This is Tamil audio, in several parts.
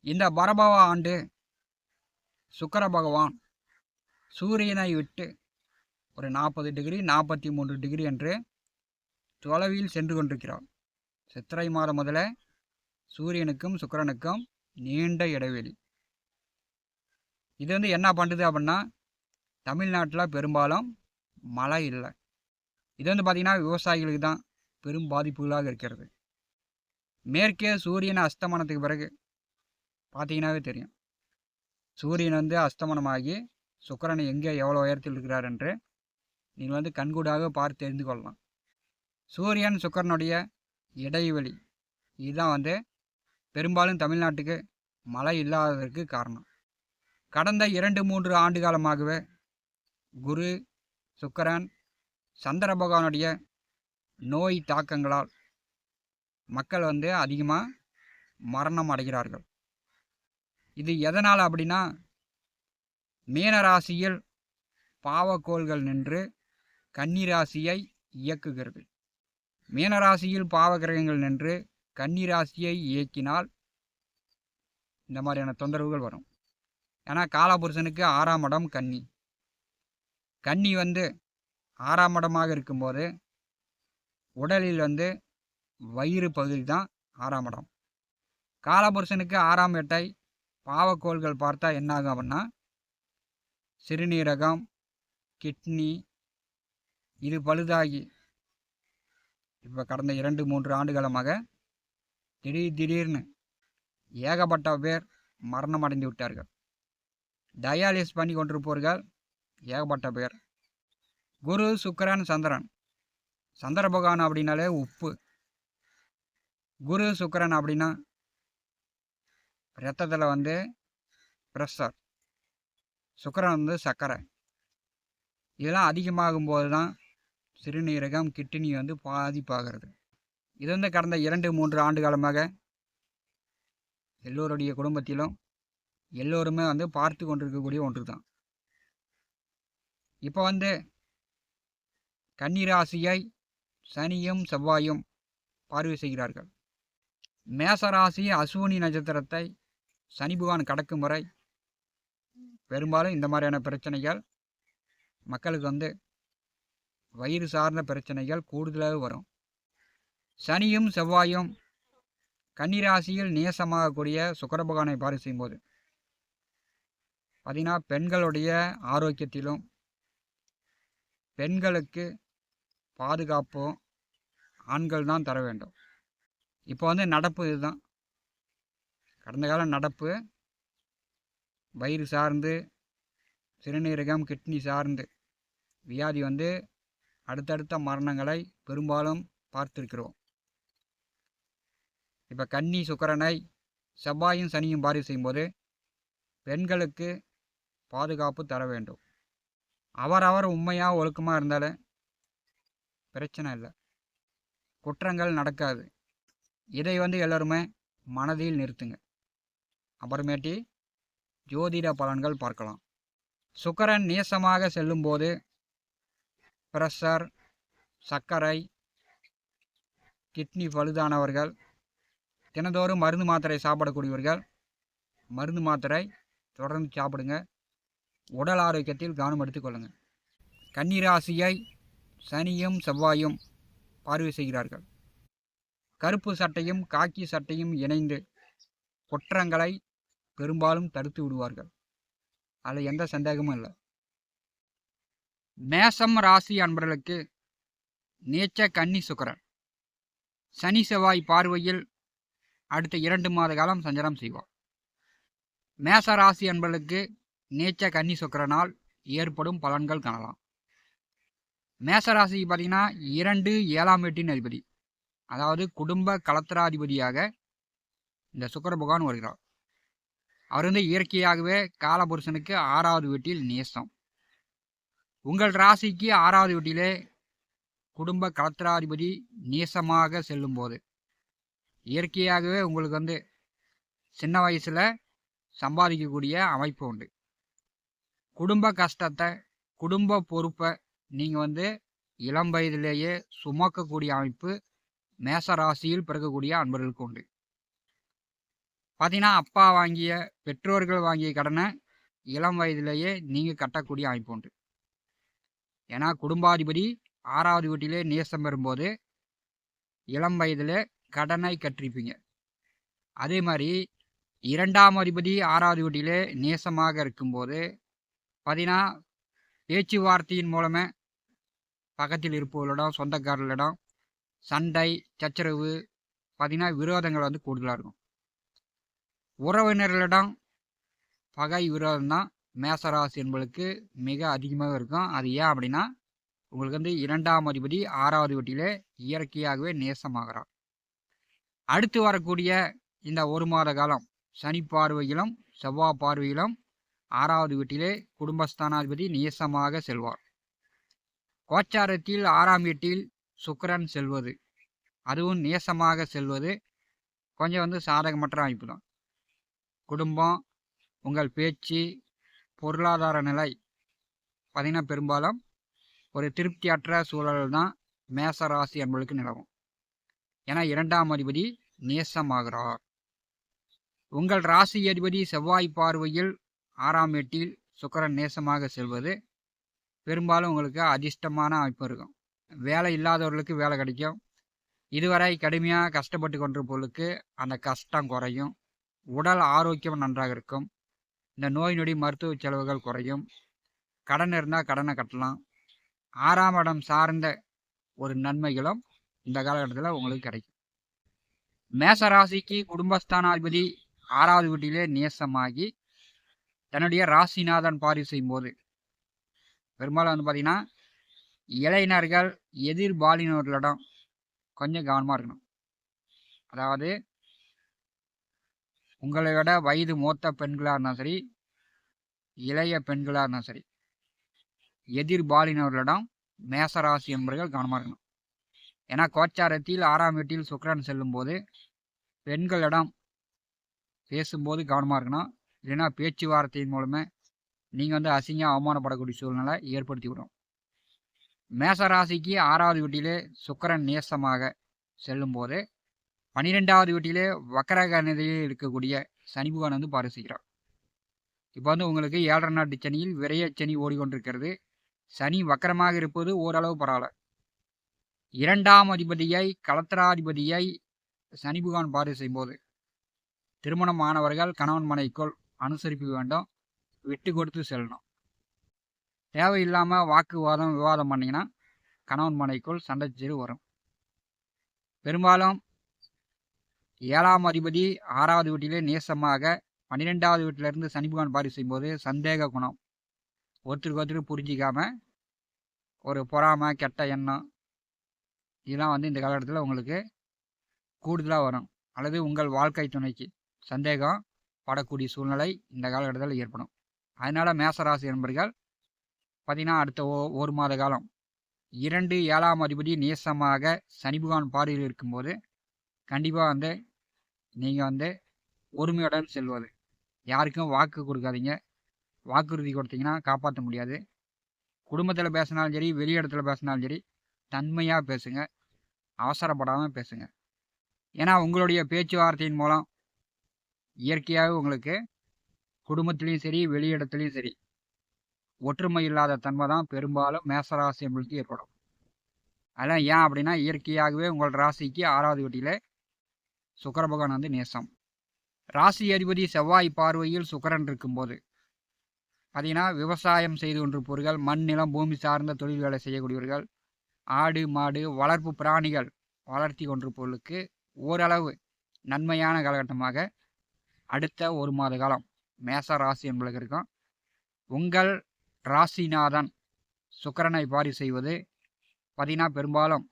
இந்த பரபவ ஆண்டு சுக்கிர பகவான் சூரியனை விட்டு ஒரு 40 டிகிரி 43 டிகிரி என்று தொலைவில் சென்று கொண்டிருக்கிறார். சித்திரை மாதம் முதல சூரியனுக்கும் சுக்கிரனுக்கும் நீண்ட இடைவெளி. இது என்ன பண்ணுது அப்படின்னா, தமிழ்நாட்டில் பெரும்பாலும் மழை இல்லை. இது பார்த்திங்கன்னா விவசாயிகளுக்கு தான் பெரும் பாதிப்புகளாக இருக்கிறது. மேற்கே சூரியன் அஸ்தமனத்துக்கு பிறகு பார்த்தீங்கன்னாவே தெரியும், சூரியன் அஸ்தமனமாகி சுக்கிரன் எங்கே எவ்வளோ உயரத்தில் இருக்கிறார் என்று நீங்கள் கண்கூடாக பார்த்து தெரிந்து கொள்ளலாம். சூரியன் சுக்கிரனுடைய இடைவெளி இதுதான் பெரும்பாலும் தமிழ்நாட்டுக்கு மழை இல்லாததற்கு காரணம். கடந்த 2-3 ஆண்டு காலமாகவே குரு சுக்கிரன் சந்திர பகவானுடைய நோய் தாக்கங்களால் மக்கள் அதிகமாக மரணம் அடைகிறார்கள். இது எதனால் அப்படின்னா, மீனராசியில் பாவக்கோள்கள் நின்று கன்னிராசியை இயக்குகிறது. மீனராசியில் பாவகிரகங்கள் நின்று கன்னிராசியை இயக்கினால் இந்த மாதிரியான தொந்தரவுகள் வரும். ஏன்னா காலபுருஷனுக்கு 6ஆம் இடம் கன்னி. கன்னி 6ஆம் இடமாக இருக்கும்போது உடலில் வயிறு பகுதி தான் 6ஆம் இடம். காலபுருஷனுக்கு 6ஆம் இடத்தை பாவக்கோள்கள் பார்த்தா என்ன ஆகும் அப்படின்னா, சிறுநீரகம், கிட்னி இது பழுதாகி இப்போ கடந்த 2-3 ஆண்டுகாலமாக திடீர்னு ஏகப்பட்ட பேர் மரணம் அடைந்து விட்டார்கள். டயாலிசிஸ் பண்ணி கொண்டிருப்பவர்கள் ஏகப்பட்ட பேர். குரு சுக்கிரன் சந்திரன், சந்திர பகவான் அப்படின்னாலே உப்பு, குரு சுக்கிரன் அப்படின்னா இரத்தத்தில் ப்ரெஷர், சுக்கிரன் சர்க்கரை. இதெல்லாம் அதிகமாகும்போது தான் சிறுநீரகம், கிட்னி பாதிப்பாகிறது. இது கடந்த 2-3 ஆண்டு காலமாக எல்லோருடைய குடும்பத்திலும் எல்லோருமே பார்த்து கொண்டிருக்கக்கூடிய ஒன்று தான். இப்போ கன்னிராசியை சனியும் செவ்வாயும் பார்வை செய்கிறார்கள். மேசராசி அசுவினி நட்சத்திரத்தை சனி பகவான் கடக்கும் வரை பெரும்பாலும் இந்த மாதிரியான பிரச்சனைகள் மக்களுக்கு வயிறு சார்ந்த பிரச்சனைகள் கூடுதலாக வரும். சனியும் செவ்வாயும் கன்னிராசியில் நேசமாகக்கூடிய சுக்கிர பகவானை பார்வை செய்யும்போது பார்த்தீங்கன்னா பெண்களுடைய ஆரோக்கியத்திலும் பெண்களுக்கு பாதுகாப்போ ஆண்கள் தான் தர வேண்டும். இப்போ நடப்பு இதுதான். கடந்த கால நடப்பு வயிறு சார்ந்து சிறுநீரகம், கிட்னி சார்ந்து வியாதி அடுத்தடுத்த மரணங்களை பெரும்பாலும் பார்த்திருக்கிறோம். இப்போ கன்னி சுக்கிரனை செவ்வாயும் சனியும் பார்வை செய்யும்போது பெண்களுக்கு பாதுகாப்பு தர வேண்டும். அவரவர் உண்மையாக ஒழுக்கமாக இருந்தாலே பிரச்சனை இல்லை, குற்றங்கள் நடக்காது. இதை எல்லோருமே மனதில் நிறுத்துங்க. அப்புறமேட்டி ஜோதிட பலன்கள் பார்க்கலாம். சுக்கிரன் நேசமாக செல்லும்போது ப்ரெஷர், சர்க்கரை, கிட்னி பழுதானவர்கள், தினந்தோறும் மருந்து மாத்திரை சாப்பிடக்கூடியவர்கள் மருந்து மாத்திரை தொடர்ந்து சாப்பிடுங்க. உடல் ஆரோக்கியத்தில் கவனம் எடுத்துக்கொள்ளுங்கள். கன்னிராசியை சனியும் செவ்வாயும் பார்வை செய்கிறார்கள். கருப்பு சட்டையும் காக்கி சட்டையும் இணைந்து குற்றங்களை பெரும்பாலும் தடுத்து விடுவார்கள். அதில் எந்த சந்தேகமும் இல்லை. மேசம் ராசி அன்பர்களுக்கு நீச்ச கன்னி சுக்கிரன் சனி செவ்வாய் பார்வையில் அடுத்த 2 மாத காலம் சஞ்சாரம் செய்வார். மேச ராசி அன்பர்களுக்கு நீச்ச கன்னி சுக்கிரனால் ஏற்படும் பலன்கள் காணலாம். மேசராசி பார்த்தீங்கன்னா 2 7ஆம் வீட்டின் அதிபதி, அதாவது குடும்ப கலத்திராதிபதியாக இந்த சுக்கிர பகவான் வருகிறார். அவர் இயற்கையாகவே காலபுருஷனுக்கு 6வது வீட்டில் நேசம். உங்கள் ராசிக்கு 6வது வீட்டிலே குடும்ப கலத்திராதிபதி நேசமாக செல்லும் போது இயற்கையாகவே உங்களுக்கு சின்ன வயசில் சம்பாதிக்கக்கூடிய அமைப்பு உண்டு. குடும்ப கஷ்டத்தை, குடும்ப பொறுப்பை நீங்கள் இளம் வயதிலேயே சுமக்கக்கூடிய அமைப்பு மேச ராசியில் பிறக்கக்கூடிய அன்பர்களுக்கு உண்டு. பார்த்தீங்கன்னா அப்பா வாங்கிய பெற்றோர்கள் வாங்கிய கடனை இளம் வயதிலேயே நீங்கள் கட்டக்கூடிய அமைப்பு உண்டு. ஏன்னா குடும்பாதிபதி 6வது வீட்டிலே நேசம் பெறும்போது இளம் வயதில் கடனை கற்றிருப்பீங்க. அதே மாதிரி 2ஆம் அதிபதி 6வது வீட்டிலே நேசமாக இருக்கும்போது பார்த்தீங்கன்னா பேச்சுவார்த்தையின் மூலமே பக்கத்தில் இருப்பவர்களிடம் சொந்தக்காரர்களிடம் சண்டை சச்சரவு பார்த்தீங்கன்னா விரோதங்கள் வந்து கூடுதலாக இருக்கும். உறவினர்களிடம் பகை விரோதம் தான் மேசராசி என்பதுக்கு மிக அதிகமாக இருக்கும். அது ஏன் அப்படின்னா உங்களுக்கு வந்து 2ஆம் அதிபதி 6வது வீட்டிலே இயற்கையாகவே நேசமாகிறார். அடுத்து வரக்கூடிய இந்த ஒரு மாத காலம் சனி பார்வையிலும் செவ்வாய் பார்வையிலும் 6வது வீட்டிலே குடும்பஸ்தானாதிபதி நேசமாக செல்வார். கோச்சாரத்தில் 6ஆம் வீட்டில் சுக்கிரன் செல்வது, அதுவும் நேசமாக செல்வது கொஞ்சம் வந்து சாதகமற்ற அமைப்பு தான். குடும்பம், உங்கள் பேச்சு, பொருளாதார நிலை பார்த்தீங்கன்னா பெரும்பாலும் ஒரு திருப்தியற்ற சூழல் தான் மேசராசி என்பதற்கு நிலவும். ஏன்னா 2ஆம் அதிபதி நேசமாகிறார். உங்கள் ராசி அதிபதி செவ்வாய் பார்வையில் 6ஆம் வீட்டில் சுக்கிரன் நேசமாக செல்வது பெரும்பாலும் உங்களுக்கு அதிர்ஷ்டமான அமைப்பு இருக்கும். வேலை இல்லாதவர்களுக்கு வேலை கிடைக்கும். இதுவரை கடுமையாக கஷ்டப்பட்டு கொண்டிருப்பவர்களுக்கு அந்த கஷ்டம் குறையும். உடல் ஆரோக்கியம் நன்றாக இருக்கும். இந்த நோய் நொடி மருத்துவ செலவுகள் குறையும். கடன் இருந்தால் கடனை கட்டலாம். 6ஆம் இடம் சார்ந்த ஒரு நன்மைகளும் இந்த காலகட்டத்தில் உங்களுக்கு கிடைக்கும். மேசராசிக்கு குடும்பஸ்தானாதிபதி 6வது வீட்டிலே நேசமாகி தன்னுடைய ராசிநாதன் பார்வை செய்யும்போது பெரும்பாலும் வந்து பார்த்தீங்கன்னா இளைஞர்கள் எதிர்பாலினர்களிடம் கொஞ்சம் கவனமாக இருக்கணும். அதாவது உங்களை விட வயது மூத்த பெண்களாக இருந்தாலும் சரி, இளைய பெண்களாக இருந்தாலும் சரி, எதிர்பாலினர்களிடம் மேசராசி என்பவர்கள் கவனமாக இருக்கணும். ஏன்னா கோச்சாரத்தில் 6ஆம் வீட்டில் சுக்கிரன் செல்லும்போது பெண்களிடம் பேசும்போது கவனமாக இருக்கணும். இல்லைன்னா பேச்சுவார்த்தையின் மூலமே நீங்கள் வந்து அசிங்கம் அவமானப்படக்கூடிய சூழ்நிலை ஏற்படுத்தி விடும். மேசராசிக்கு 6வது வீட்டிலே சுக்கிரன் நேசமாக செல்லும்போது 12வது வீட்டிலே வக்கரக நிலையில் இருக்கக்கூடிய சனி பகவான் வந்து பார்வை செய்கிறார். இப்போ வந்து உங்களுக்கு 7.5 நாட்டு சனியில் விரைய சனி ஓடிக்கொண்டிருக்கிறது. சனி வக்கரமாக இருப்பது ஓரளவு பரவாயில்ல. 2ஆம் அதிபதியை கலத்திராதிபதியை சனி பகவான் பார்வை செய்யும்போது திருமணமானவர்கள் கணவன் மனைவிக்குள் அனுசரிப்பு வேண்டும். விட்டு கொடுத்து செல்லணும். தேவையில்லாமல் வாக்குவாதம் விவாதம் பண்ணிங்கன்னா கணவன் மனைவிக்குள் சண்டைச்சீரு வரும். பெரும்பாலும் 7ஆம் அதிபதி 6வது வீட்டிலே நேசமாக 12வது வீட்டிலிருந்து சனி பகவான் பார்வை செய்யும்போது சந்தேக குணம், ஒருத்தருக்கு ஒருத்தர் புரிஞ்சிக்காம ஒரு பொறாமை கெட்ட எண்ணம் இதெல்லாம் வந்து இந்த காலகட்டத்தில் உங்களுக்கு கூடுதலாக வரும். அல்லது உங்கள் வாழ்க்கை துணைக்கு சந்தேகம் படக்கூடிய சூழ்நிலை இந்த காலகட்டத்தில் ஏற்படும். அதனால் மேசராசி என்பர்கள் பார்த்தீங்கன்னா அடுத்த ஒரு மாத காலம் 7ஆம் அதிபதி நேசமாக சனி பகவான் பார்வையில் இருக்கும்போது கண்டிப்பாக வந்து நீங்கள் வந்து ஒருமையுடன் செல்வது, யாருக்கும் வாக்கு கொடுக்காதீங்க. வாக்குறுதி கொடுத்தீங்கன்னா காப்பாற்ற முடியாது. குடும்பத்தில் பேசினாலும் சரி, வெளி இடத்துல பேசினாலும் சரி, தன்மையாக பேசுங்க, அவசரப்படாமல் பேசுங்க. ஏன்னா உங்களுடைய பேச்சுவார்த்தையின் மூலம் இயற்கையாக உங்களுக்கு குடும்பத்திலையும் சரி, வெளியிடத்துலையும் சரி, ஒற்றுமை இல்லாத தன்மை தான் பெரும்பாலும் மேசராசி என்பதற்கு ஏற்படும். அதெல்லாம் ஏன் அப்படின்னா இயற்கையாகவே உங்கள் ராசிக்கு 6வது வீட்டில் சுக்கிர பகவான் வந்து நேசம். ராசி அதிபதி செவ்வாய் பார்வையில் சுக்கிரன் இருக்கும்போது பார்த்தீங்கன்னா விவசாயம் செய்து கொண்டிருப்பவர்கள், மண் நிலம் பூமி சார்ந்த தொழில்களை செய்யக்கூடியவர்கள், ஆடு மாடு வளர்ப்பு பிராணிகள் வளர்த்தி கொண்டிருப்பவர்களுக்கு ஓரளவு நன்மையான காலகட்டமாக அடுத்த ஒரு மாத காலம் மேச ராசி என்பதற்கு இருக்கும். உங்கள் ராசிநாதன் சுக்கிரனை பார்வை செய்வது பார்த்தீங்கன்னா பெரும்பாலும்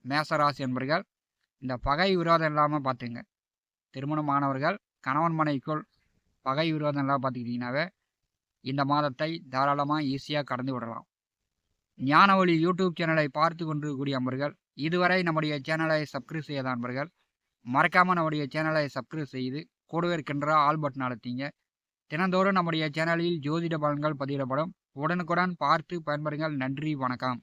மேசராசி என்பவர்கள் இந்த பகை விரோதம் இல்லாமல் பார்த்துங்க. திருமணமானவர்கள் கணவன் மனைவிக்குள் பகை விரோதம் இல்லாமல் பார்த்துக்கிட்டிங்கனாவே இந்த மாதத்தை தாராளமாக ஈஸியாக கடந்து விடலாம். ஞானவழி யூடியூப் சேனலை பார்த்து கொண்டிருக்கக்கூடிய அன்பர்கள், இதுவரை நம்முடைய சேனலை சப்ஸ்கிரைப் செய்யாத அன்பர்கள் மறக்காமல் நம்முடைய சேனலை சப்ஸ்கிரைப் செய்து கூடவே இருக்கின்ற ஆல் பட்டன் அழுத்திங்க. தினந்தோறும் நம்முடைய சேனலில் ஜோதிட பலன்கள் பதிவிடப்படும். உடனுக்குடன் பார்த்து பயன்பெறுங்கள். நன்றி, வணக்கம்.